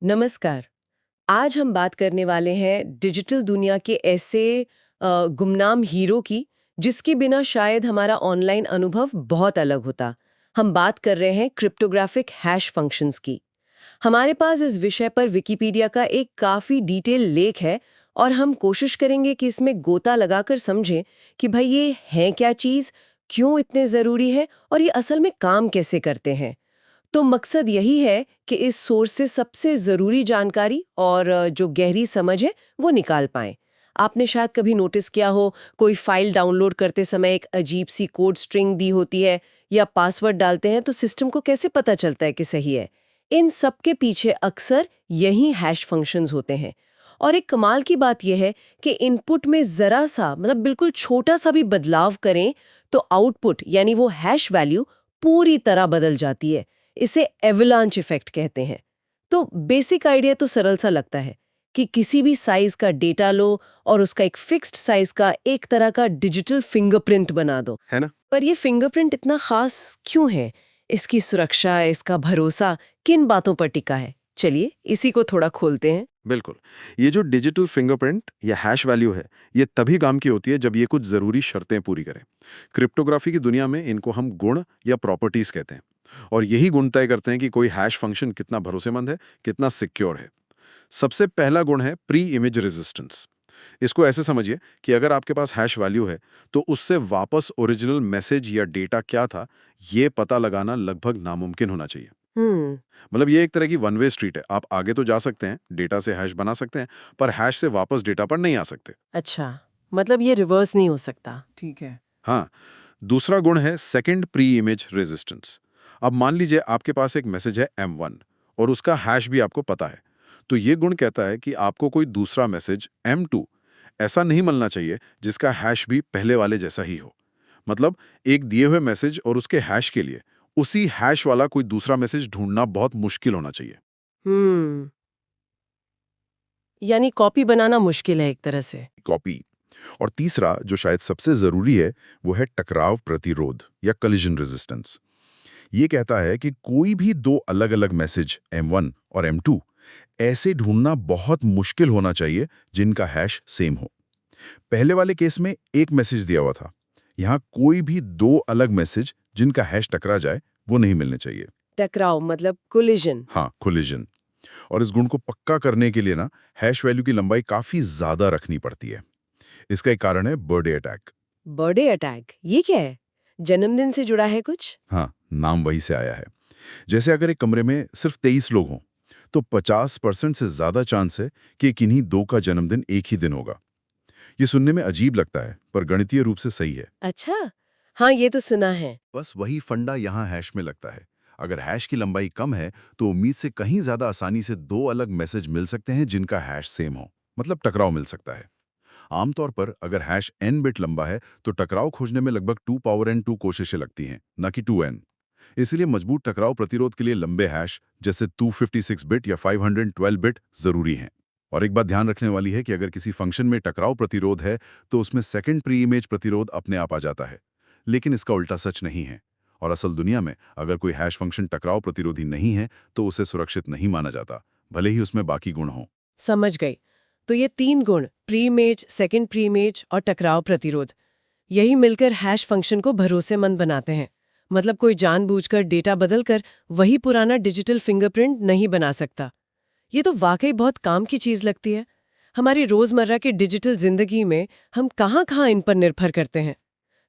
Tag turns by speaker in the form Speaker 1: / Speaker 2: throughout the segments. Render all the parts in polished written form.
Speaker 1: नमस्कार। आज हम बात करने वाले हैं डिजिटल दुनिया के ऐसे गुमनाम हीरो की जिसके बिना शायद हमारा ऑनलाइन अनुभव बहुत अलग होता। हम बात कर रहे हैं क्रिप्टोग्राफिक हैश फंक्शंस की। हमारे पास इस विषय पर विकिपीडिया का एक काफी डिटेल लेख है और हम कोशिश करेंगे कि इसमें गोता लगाकर समझें कि भाई ये है क्या चीज, क्यों इतने जरूरी है और ये असल में काम कैसे करते हैं। तो मकसद यही है कि इस सोर्स से सबसे ज़रूरी जानकारी और जो गहरी समझ है वो निकाल पाएं। आपने शायद कभी नोटिस किया हो, कोई फाइल डाउनलोड करते समय एक अजीब सी कोड स्ट्रिंग दी होती है या पासवर्ड डालते हैं तो सिस्टम को कैसे पता चलता है कि सही है। इन सब के पीछे अक्सर यही हैश फंक्शंस होते हैं। और एक कमाल की बात यह है कि इनपुट में ज़रा सा मतलब बिल्कुल छोटा सा भी बदलाव करें तो आउटपुट यानी वो हैश वैल्यू पूरी तरह बदल जाती है। इसे एवलांच इफेक्ट कहते हैं। तो बेसिक आइडिया तो सरल सा लगता है कि किसी भी साइज का डेटा लो और उसका एक फिक्स्ड साइज का एक तरह का डिजिटल फिंगरप्रिंट बना दो,
Speaker 2: है ना।
Speaker 1: पर ये फिंगरप्रिंट इतना खास क्यों है? इसकी सुरक्षा, इसका भरोसा किन बातों पर टिका है? चलिए इसी को थोड़ा खोलते हैं।
Speaker 2: बिल्कुल। ये जो डिजिटल फिंगरप्रिंट या हैश वैल्यू है, ये तभी काम की होती है जब ये कुछ ज़रूरी शर्तें पूरी करें। क्रिप्टोग्राफी की दुनिया में इनको हम गुण या प्रॉपर्टीज़ कहते हैं और यही गुण तय करते हैं कि कोई हैश फंक्शन कितना भरोसेमंद है, कितना सिक्योर है। सबसे पहला गुण है प्री इमेज रेजिस्टेंस। इसको ऐसे समझिए कि अगर आपके पास हैश वैल्यू है, तो उससे वापस ओरिजिनल मैसेज या डेटा क्या था, ये पता लगाना लगभग नामुमकिन होना चाहिए।
Speaker 1: हम्म।
Speaker 2: मतलब ये एक तरह की वन वे स्ट्रीट है। आप आगे तो जा सकते हैं, डेटा से हैश बना सकते हैं, पर हैश से वापस डेटा पर नहीं आ सकते।
Speaker 1: अच्छा, मतलब ये रिवर्स नहीं हो सकता।
Speaker 3: ठीक है।
Speaker 2: हाँ, दूसरा गुण है सेकंड प्री इमेज रेजिस्टेंस। अब मान लीजिए आपके पास एक मैसेज है M1 और उसका हैश भी आपको पता है। तो ये गुण कहता है कि आपको कोई दूसरा मैसेज M2 ऐसा नहीं मिलना चाहिए जिसका हैश भी पहले वाले जैसा ही हो। मतलब एक दिए हुए मैसेज और उसके हैश के लिए उसी हैश वाला कोई दूसरा मैसेज ढूंढना बहुत मुश्किल होना चाहिए।
Speaker 1: हम्म, यानी कॉपी बनाना मुश्किल है एक तरह से।
Speaker 4: कॉपी। और तीसरा जो शायद सबसे जरूरी है वो है टकराव प्रतिरोध या कलिजन रेजिस्टेंस। ये कहता है कि कोई भी दो अलग अलग मैसेज M1 और M2 ऐसे ढूंढना बहुत मुश्किल होना चाहिए जिनका हैश सेम हो। पहले वाले केस में एक मैसेज दिया हुआ था, यहाँ कोई भी दो अलग मैसेज जिनका हैश टकरा जाए वो नहीं मिलने चाहिए।
Speaker 1: टकराव मतलब कोलिजन।
Speaker 4: हाँ, कोलिजन। और इस गुण को पक्का करने के लिए ना हैश वैल्यू की लंबाई काफी ज्यादा रखनी पड़ती है। इसका एक कारण है बर्थडे अटैक।
Speaker 1: बर्थडे अटैक ये क्या है? जन्मदिन से जुड़ा है कुछ?
Speaker 4: हाँ, नाम वही से आया है। जैसे अगर एक कमरे में सिर्फ 23 लोग हों, तो 50% से ज्यादा चांस है कि किन्हीं दो का जन्मदिन एक ही दिन होगा। ये सुनने में अजीब लगता है, पर गणितीय रूप से सही है।
Speaker 1: अच्छा, हाँ ये तो सुना है।
Speaker 4: बस वही फंडा यहाँ हैश में लगता है। अगर हैश की लंबाई कम है, तो उम्मीद से कहीं ज्यादा आसानी से दो अलग मैसेज मिल सकते हैं जिनका हैश सेम हो, मतलब टकराव मिल सकता है। आमतौर पर अगर हैश n बिट लंबा है, तो टकराव खोजने में लगभग 2 पावर n 2 कोशिशें लगती हैं, न कि 2n। इसलिए मजबूत टकराव प्रतिरोध के लिए लंबे हैश जैसे 256 बिट या 512 बिट जरूरी हैं। और एक बात ध्यान रखने वाली है कि अगर किसी फंक्शन में टकराव प्रतिरोध है, तो उसमें सेकंड प्री इमेज प्रतिरोध अपने आप आ जाता है। लेकिन इसका उल्टा सच नहीं है। और असल दुनिया में अगर कोई हैश फंक्शन टकराव प्रतिरोधी नहीं है, तो उसे सुरक्षित नहीं माना जाता, भले ही उसमें बाकी गुण हों।
Speaker 1: समझ गई। तो ये तीन गुण, pre image, second pre image और टकराव प्रतिरोध, यही मिलकर हैश फंक्शन को भरोसेमंद बनाते हैं। मतलब कोई जानबूझकर डेटा बदलकर वही पुराना डिजिटल फिंगरप्रिंट नहीं बना सकता। ये तो वाकई बहुत काम की चीज लगती है। हमारी रोजमर्रा की डिजिटल जिंदगी में हम कहाँ-कहाँ इन पर निर्भर करते हैं।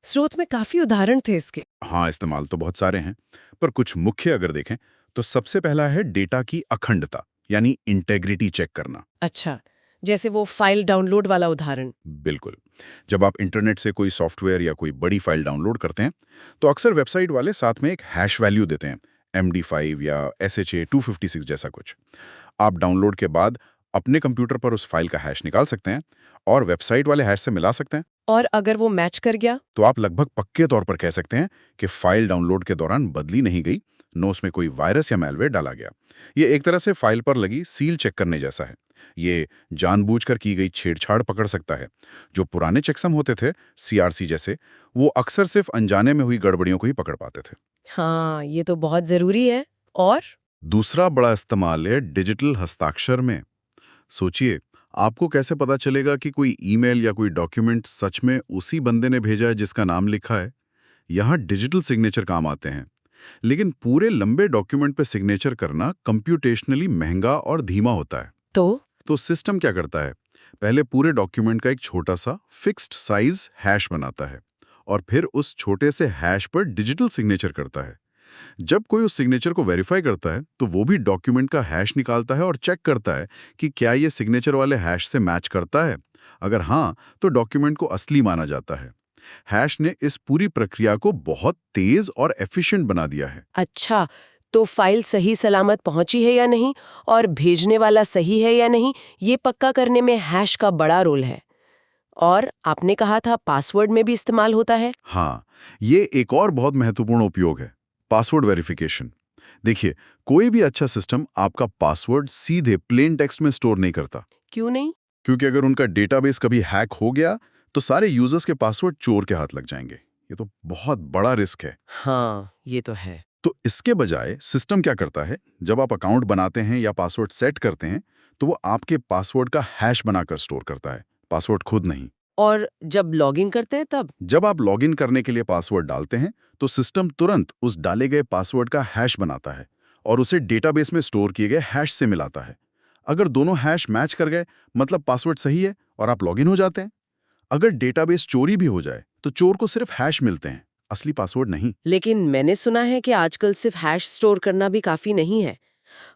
Speaker 1: स्रोत में काफी उदाहरण थे इसके।
Speaker 4: हाँ, इस्तेमाल तो बहुत सारे हैं, पर कुछ मुख्य अगर देखें, तो सबसे पहला है डेटा की अखंडता, यानी इंटेग्रिटी चेक करना।
Speaker 1: अच्छा, जैसे वो फाइल डाउनलोड वाला उदाहरण।
Speaker 4: बिल्कुल। जब आप इंटरनेट से कोई सॉफ्टवेयर या कोई बड़ी फाइल डाउनलोड करते हैं, तो अक्सर वेबसाइट वाले साथ में एक हैश वैल्यू देते हैं, MD5 या SHA 256 जैसा कुछ। आप डाउनलोड के बाद अपने कंप्यूटर पर उस फाइल का हैश निकाल सकते हैं और वेबसाइट वाले हैश से मिला सकते हैं।
Speaker 1: और अगर वो मैच कर गया?
Speaker 4: तो आप लगभग पक्के तौर पर कह सकते हैं कि फाइल डाउनलोड के दौरान बदली नहीं गई, न उसमें कोई वायरस या मैलवेयर डाला गया। ये एक तरह से फाइल पर लगी सील चेक करने जैसा है। ये जानबूझकर की गई छेड़छाड़ पकड़ सकता है। जो पुराने चेकसम होते थे, CRC जैसे, वो अक्सर सिर्फ अनजाने में हुई गड़बड़ियों को ही पकड़ पाते थे।
Speaker 1: हाँ, ये तो बहुत जरूरी है। और
Speaker 4: दूसरा बड़ा इस्तेमाल है डिजिटल हस्ताक्षर में। सोचिए, आपको कैसे पता चलेगा कि कोई ईमेल या कोई डॉक्यूमेंट सच में उसी बंदे ने भेजा है जिसका नाम लिखा है? यहाँ डिजिटल सिग्नेचर काम आते हैं। लेकिन पूरे लंबे डॉक्यूमेंट पे सिग्नेचर करना कंप्यूटेशनली महंगा और धीमा होता है।
Speaker 1: तो
Speaker 4: सिस्टम क्या करता है? पहले पूरे डॉक्यूमेंट का एक छोटा सा फिक्स्ड साइज हैश बनाता है और फिर उस छोटे से हैश पर डिजिटल सिग्नेचर करता है। जब कोई उस सिग्नेचर को वेरीफाई करता है तो वो भी डॉक्यूमेंट का हैश निकालता है और चेक करता है कि क्या ये सिग्नेचर वाले हैश से मैच करता है। अगर हाँ, तो डॉक्यूमेंट को असली माना जाता है। हैश ने इस पूरी प्रक्रिया को बहुत तेज और एफिशिएंट बना दिया है।
Speaker 1: अच्छा, तो फाइल सही सलामत पहुंची है या नहीं और भेजने वाला सही है या नहीं, ये पक्का करने में हैश का बड़ा रोल है। और आपने कहा था पासवर्ड में भी इस्तेमाल होता है।
Speaker 4: हाँ, ये एक और बहुत महत्वपूर्ण उपयोग है, पासवर्ड वेरिफिकेशन। देखिए, कोई भी अच्छा सिस्टम आपका पासवर्ड सीधे प्लेन टेक्स्ट में स्टोर नहीं करता।
Speaker 1: क्यों नहीं?
Speaker 4: क्योंकि अगर उनका डेटाबेस कभी हैक हो गया तो सारे यूजर्स के पासवर्ड चोर के हाथ लग जाएंगे। ये तो बहुत बड़ा रिस्क है।
Speaker 1: हाँ, ये तो है।
Speaker 4: तो इसके बजाय सिस्टम क्या करता है, जब आप अकाउंट बनाते हैं या पासवर्ड सेट करते हैं तो वो आपके पासवर्ड का हैश बनाकर स्टोर करता है, पासवर्ड खुद नहीं।
Speaker 1: और जब लॉगिन करते हैं तब?
Speaker 4: जब आप लॉगिन करने के लिए पासवर्ड डालते हैं तो सिस्टम तुरंत उस डाले गए पासवर्ड का हैश बनाता है और उसे डेटाबेस में स्टोर किए गए हैश से मिलाता है। अगर दोनों हैश मैच कर गए मतलब पासवर्ड सही है और आप लॉगिन हो जाते हैं। अगर डेटाबेस चोरी भी हो जाए तो चोर को सिर्फ हैश मिलते हैं, असली पासवर्ड नहीं।
Speaker 1: लेकिन मैंने सुना है कि आजकल सिर्फ हैश स्टोर करना भी काफी नहीं है।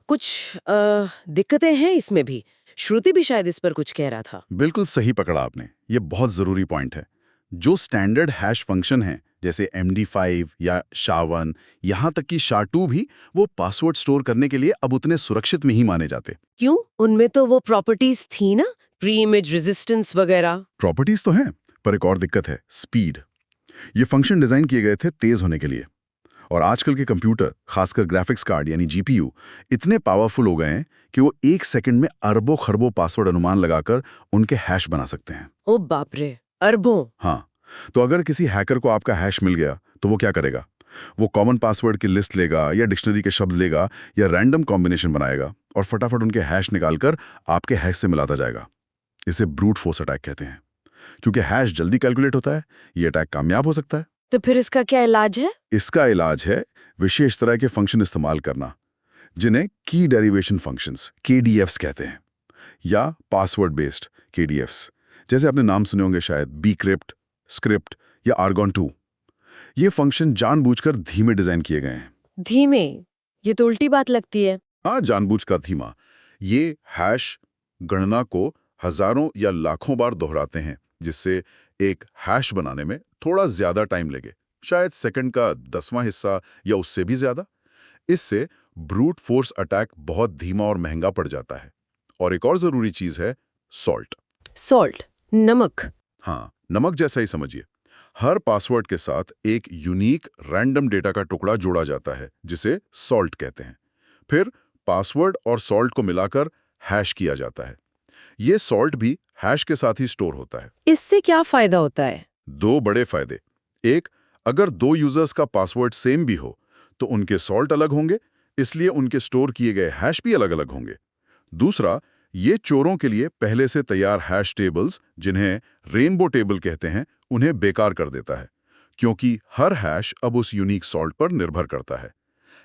Speaker 1: कुछ दिक्कतें हैं इसमें भी। श्रुति भी शायद इस पर कुछ कह रहा था।
Speaker 4: बिल्कुल सही पकड़ा आपने, ये बहुत जरूरी पॉइंट है। जो स्टैंडर्ड हैश फंक्शन है जैसे MD5 या SHA-1, यहाँ तक कि SHA-2 भी, वो पासवर्ड स्टोर करने के लिए अब उतने सुरक्षित नहीं माने जाते।
Speaker 1: क्यों? उनमें तो वो प्रॉपर्टीज थी ना, प्री इमेज रेजिस्टेंस वगैरह।
Speaker 4: प्रॉपर्टीज तो हैं, पर एक और दिक्कत है, स्पीड। ये फंक्शन डिजाइन किए गए थे तेज होने के लिए, और आजकल के कंप्यूटर, खासकर ग्राफिक्स कार्ड यानी GPU, इतने पावरफुल हो गए हैं कि वो 1 सेकंड में अरबों खरबों पासवर्ड अनुमान लगाकर उनके हैश बना सकते हैं।
Speaker 1: ओ बाप रे, अरबों!
Speaker 4: हाँ, तो अगर किसी हैकर को आपका हैश मिल गया तो वो क्या करेगा? वो कॉमन पासवर्ड की लिस्ट लेगा या डिक्शनरी के शब्द लेगा या रैंडम कॉम्बिनेशन बनाएगा और फटाफट उनके हैश निकालकर आपके हैश से मिलाता जाएगा। इसे ब्रूट फोर्स अटैक कहते हैं। क्योंकि हैश जल्दी कैलकुलेट होता है, ये अटैक कामयाब हो सकता है।
Speaker 1: तो फिर इसका क्या इलाज है?
Speaker 4: इसका इलाज है विशेष तरह के फंक्शन इस्तेमाल करना, जिन्हें की डेरिवेशन फंक्शंस KDFs कहते हैं, या पासवर्ड बेस्ड KDFs, जैसे आपने नाम सुने होंगे शायद, bcrypt, स्क्रिप्ट या argon2। ये फंक्शन जानबूझकर धीमे डिजाइन किए गए हैं।
Speaker 1: धीमे? ये तो उल्टी बात लगती है।
Speaker 4: हाँ, जानबूझकर धीमा। ये हैश गणना को हजारों या लाखों बार दोहराते हैं, जिससे एक हैश बनाने में थोड़ा ज्यादा टाइम लगे, शायद सेकंड का 10वां हिस्सा या उससे भी ज्यादा। इससे ब्रूट फोर्स अटैक बहुत धीमा और महंगा पड़ जाता है। और एक और जरूरी चीज है सॉल्ट।
Speaker 1: सॉल्ट? नमक?
Speaker 4: हाँ, नमक जैसा ही समझिए। हर पासवर्ड के साथ एक यूनिक रैंडम डेटा का टुकड़ा जोड़ा जाता है, जिसे सॉल्ट कहते हैं। फिर पासवर्ड और सॉल्ट को मिलाकर हैश किया जाता है। ये सॉल्ट भी हैश के साथ ही स्टोर होता है।
Speaker 1: इससे क्या फायदा होता है?
Speaker 4: 2 बड़े फायदे। एक, अगर 2 यूजर्स का पासवर्ड सेम भी हो तो उनके सॉल्ट अलग होंगे, इसलिए उनके स्टोर किए गए हैश भी अलग-अलग होंगे। दूसरा, ये चोरों के लिए पहले से तैयार हैश टेबल्स, जिन्हें रेनबो टेबल कहते हैं, उन्हें बेकार कर देता है, क्योंकि हर हैश अब उस यूनिक सॉल्ट पर निर्भर करता है।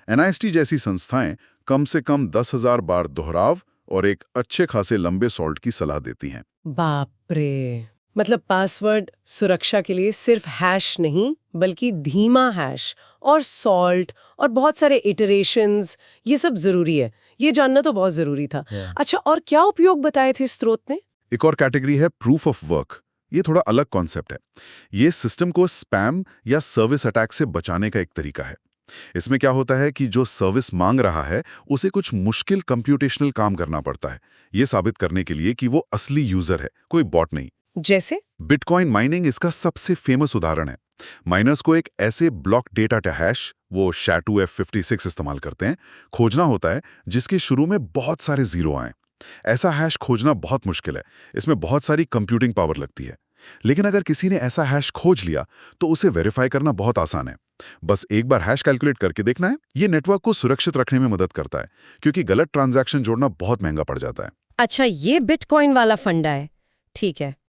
Speaker 4: NIST जैसी संस्थाएं कम से कम 10,000 बार दोहराव और एक अच्छे खासे लंबे सॉल्ट की सलाह देती हैं।
Speaker 1: बाप रे! मतलब पासवर्ड सुरक्षा के लिए सिर्फ हैश नहीं, बल्कि धीमा हैश और सॉल्ट और बहुत सारे इटरेशंस, ये सब जरूरी है। ये जानना तो बहुत जरूरी था। अच्छा, और क्या उपयोग बताए थे स्रोत ने?
Speaker 4: एक और कैटेगरी है प्रूफ ऑफ वर्क। ये थोड़ा अलग कॉन्सेप्ट है। ये सिस्टम को स्पैम या सर्विस अटैक से बचाने का एक तरीका है। इसमें क्या होता है कि जो सर्विस मांग रहा है उसे कुछ मुश्किल कंप्यूटेशनल काम करना पड़ता है, ये साबित करने के लिए कि वो असली यूजर है, कोई बॉट नहीं।
Speaker 1: जैसे?
Speaker 4: बिटकॉइन माइनिंग इसका सबसे फेमस उदाहरण है। माइनर्स को एक ऐसे ब्लॉक डेटा हैश, वो SHA-2F56 इस्तेमाल करते हैं, खोजना होता है जिसके शुरू में बहुत सारे जीरो आए। ऐसा हैश खोजना बहुत मुश्किल है, इसमें बहुत सारी कंप्यूटिंग पावर लगती है। लेकिन अगर किसी ने ऐसा हैश खोज लिया तो उसे वेरीफाई करना बहुत आसान है। बस एक बार हैश कैलकुलेट करके देखना है। ये नेटवर्क को सुरक्षित रखने में मदद करता है, क्योंकि गलत ट्रांजैक्शन जोड़ना बहुत महंगा पड़ जाता है।
Speaker 1: अच्छा, ये बिटकॉइन वाला फंडा है। ठीक है।